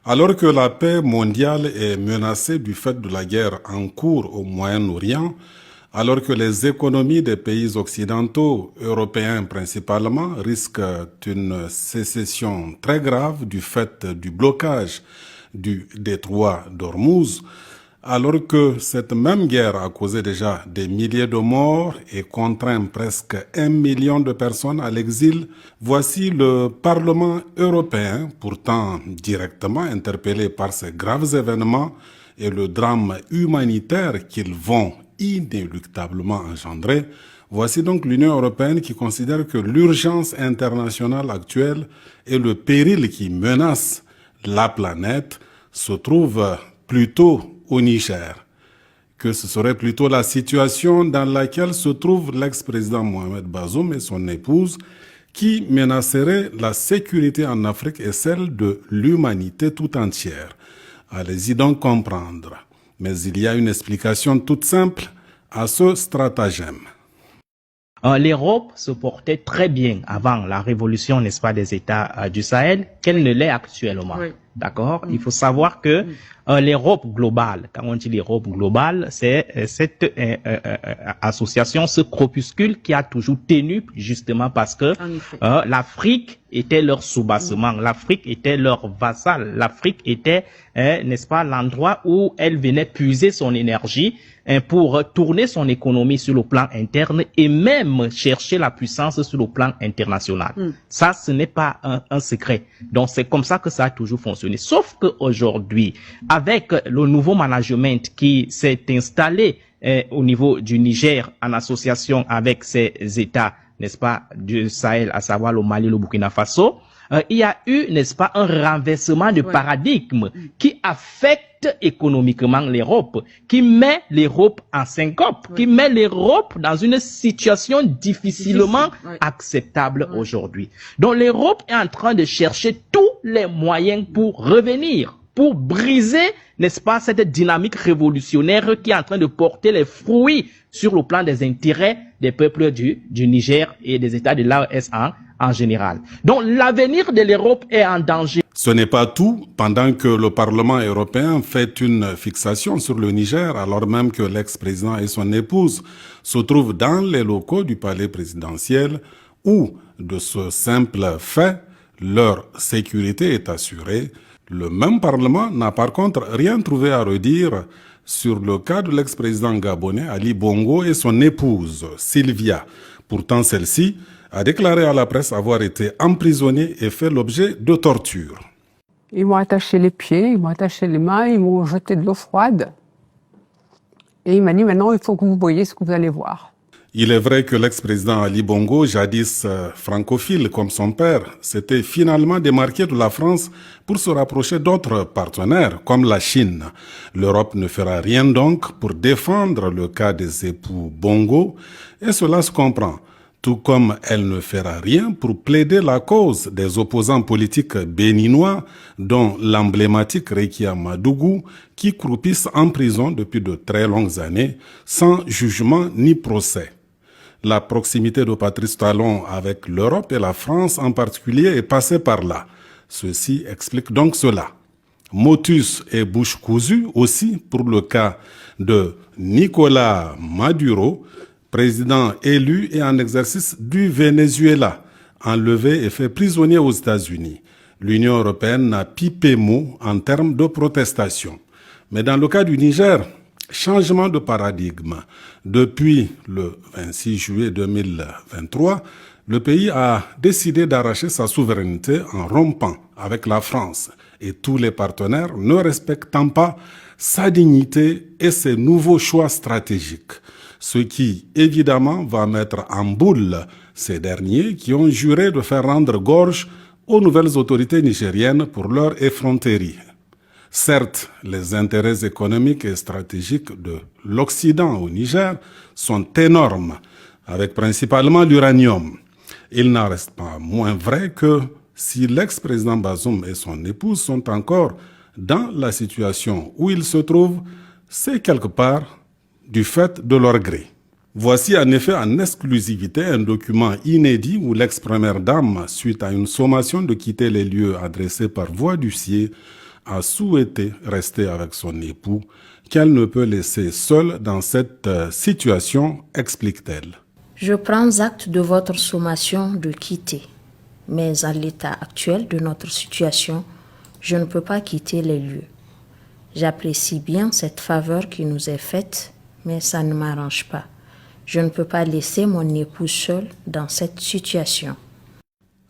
Alors que la paix mondiale est menacée du fait de la guerre en cours au Moyen-Orient, alors que les économies des pays occidentaux, européens principalement, risquent une sécession très grave du fait du blocage du détroit d'Ormuz, alors que cette même guerre a causé déjà des milliers de morts et contraint presque 1 million de personnes à l'exil, voici le Parlement européen, pourtant directement interpellé par ces graves événements et le drame humanitaire qu'ils vont inéluctablement engendrer. Voici donc l'Union européenne qui considère que l'urgence internationale actuelle et le péril qui menace la planète se trouve plutôt au Niger, que ce serait plutôt la situation dans laquelle se trouve l'ex-président Mohamed Bazoum et son épouse qui menacerait la sécurité en Afrique et celle de l'humanité tout entière. Allez-y donc comprendre. Mais il y a une explication toute simple à ce stratagème. L'Europe se portait très bien avant la révolution, n'est-ce pas, des États du Sahel, qu'elle ne l'est actuellement. Oui. D'accord? Il faut savoir que l'Europe globale, quand on dit l'Europe globale, c'est cette association, ce corpuscule qui a toujours tenu, justement parce que l'Afrique était leur soubassement, l'Afrique était leur vassal, l'Afrique était, n'est-ce pas, l'endroit où elle venait puiser son énergie pour tourner son économie sur le plan interne et même chercher la puissance sur le plan international. Ça, ce n'est pas un secret. Donc, c'est comme ça que ça a toujours fonctionné. Sauf qu'aujourd'hui, avec le nouveau management qui s'est installé au niveau du Niger en association avec ces États, n'est-ce pas, du Sahel, à savoir le Mali, le Burkina Faso, il y a eu, n'est-ce pas, un renversement de paradigme qui affecte économiquement l'Europe, qui met l'Europe en syncope, qui met l'Europe dans une situation difficilement acceptable aujourd'hui. Donc l'Europe est en train de chercher tous les moyens pour revenir, pour briser, n'est-ce pas, cette dynamique révolutionnaire qui est en train de porter les fruits sur le plan des intérêts des peuples du Niger et des États de l'AES en général. Donc l'avenir de l'Europe est en danger. Ce n'est pas tout. Pendant que le Parlement européen fait une fixation sur le Niger, alors même que l'ex-président et son épouse se trouvent dans les locaux du palais présidentiel, où, de ce simple fait, leur sécurité est assurée, le même Parlement n'a par contre rien trouvé à redire sur le cas de l'ex-président gabonais Ali Bongo et son épouse Sylvia. Pourtant, celle-ci a déclaré à la presse avoir été emprisonnée et fait l'objet de tortures. Ils m'ont attaché les pieds, ils m'ont attaché les mains, ils m'ont jeté de l'eau froide. Et il m'a dit, maintenant, il faut que vous voyez ce que vous allez voir. Il est vrai que l'ex-président Ali Bongo, jadis francophile comme son père, s'était finalement démarqué de la France pour se rapprocher d'autres partenaires comme la Chine. L'Europe ne fera rien donc pour défendre le cas des époux Bongo, et cela se comprend. Tout comme elle ne fera rien pour plaider la cause des opposants politiques béninois, dont l'emblématique Rekia Madougou, qui croupissent en prison depuis de très longues années, sans jugement ni procès. La proximité de Patrice Talon avec l'Europe et la France en particulier est passée par là. Ceci explique donc cela. Motus et bouche cousue aussi pour le cas de Nicolas Maduro, président élu et en exercice du Venezuela, enlevé et fait prisonnier aux États-Unis. L'Union européenne n'a pipé mot en termes de protestation. Mais dans le cas du Niger, changement de paradigme. Depuis le 26 juillet 2023, le pays a décidé d'arracher sa souveraineté en rompant avec la France et tous les partenaires ne respectant pas sa dignité et ses nouveaux choix stratégiques. Ce qui, évidemment, va mettre en boule ces derniers qui ont juré de faire rendre gorge aux nouvelles autorités nigériennes pour leur effronterie. Certes, les intérêts économiques et stratégiques de l'Occident au Niger sont énormes, avec principalement l'uranium. Il n'en reste pas moins vrai que si l'ex-président Bazoum et son épouse sont encore dans la situation où ils se trouvent, c'est quelque part du fait de leur gré. Voici en effet en exclusivité un document inédit où l'ex-première dame, suite à une sommation de quitter les lieux adressés par voie d'huissier, a souhaité rester avec son époux, qu'elle ne peut laisser seule dans cette situation, explique-t-elle. Je prends acte de votre sommation de quitter, mais à l'état actuel de notre situation, je ne peux pas quitter les lieux. J'apprécie bien cette faveur qui nous est faite, mais ça ne m'arrange pas. Je ne peux pas laisser mon époux seul dans cette situation.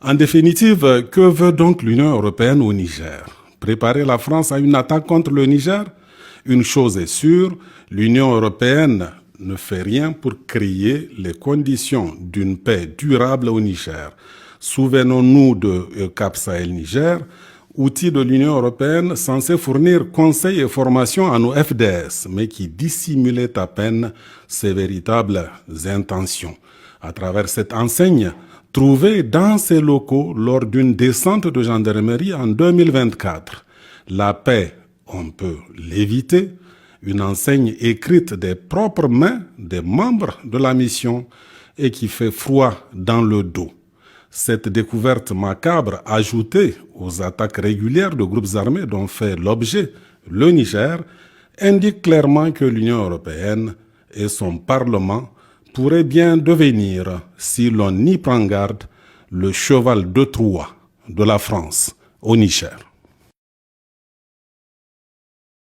En définitive, que veut donc l'Union européenne au Niger? Préparer la France à une attaque contre le Niger? Une chose est sûre, l'Union européenne ne fait rien pour créer les conditions d'une paix durable au Niger. Souvenons-nous de EUCAP Sahel Niger, outil de l'Union européenne censé fournir conseils et formations à nos FDS, mais qui dissimulait à peine ses véritables intentions. À travers cette enseigne, trouvée dans ses locaux lors d'une descente de gendarmerie en 2024, la paix, on peut l'éviter, une enseigne écrite des propres mains des membres de la mission et qui fait froid dans le dos. Cette découverte macabre, ajoutée aux attaques régulières de groupes armés dont fait l'objet le Niger, indique clairement que l'Union européenne et son Parlement pourraient bien devenir, si l'on y prend garde, le cheval de Troie de la France au Niger.